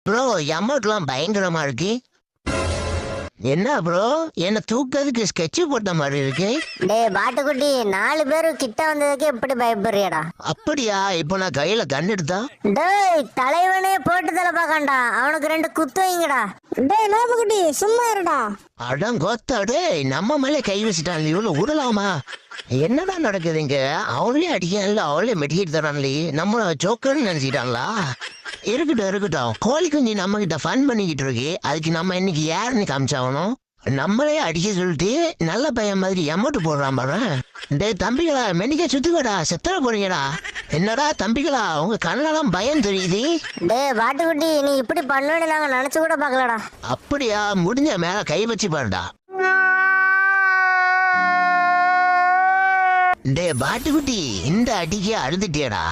Bro அமௌண்ட்லாம் பயங்கரமா இருக்கு. என்ன ப்ரோ என்ன தூக்கிறதுக்கு ஸ்கெட்ச் போட்ட மாதிரி இருக்கு. டேய் பாட்டுக்குட்டி 4 பேரு கிட்ட வந்ததுக்கு எப்படி பயப்படுறியடா? அப்படியா? இப்போ நான் கையில கன் எடுத்தா? டேய் தலைவனே போட்டு தலை பாக்கண்டா, அவனுக்கு 2 குத்து வைங்கடா. டேய் நோபுக்குட்டி சும்மா இருடா. அடங்கோத்தாடே நம்ம மேலே கை வச்சுட்டான். இவ்வளவு உடலாமா? என்னடா நடக்குதுங்க? அவளே அடிக்கல, அவளே மெடிக்கேட் தரான்லே. நம்ம ஜோக்கர்னு நினைச்சிட்டாங்களா? இருக்கட்டும். கோழி குஞ்சு நம்ம கிட்ட ஃபன் பண்ணிக்கிட்டு இருக்கு. அதுக்கு நம்ம இன்னைக்கு யாருன்னு காமிச்சாகணும். நம்மளே அடிக்க சொல்லிட்டு நல்ல பையன் மாதிரி அமௌண்ட் போடுறான் பாரு. டே தம்பிகளா, மெனிக்க சுத்துக்கடா, செத்தர போறீங்கடா. என்னடா தம்பிகளா, உங்க கண்ணெல்லாம் பயம் தெரியுது. டேய் பாட்டுக்குட்டி நீ இப்படி பண்ணுன்னு நாங்க நினைச்சு கூட பாக்கலடா. அப்படியா? முடிஞ்ச மேல கை வச்சு பாருடா. டே பாட்டுக்குட்டி, இந்த அடிக்க அழுதுட்டியடா.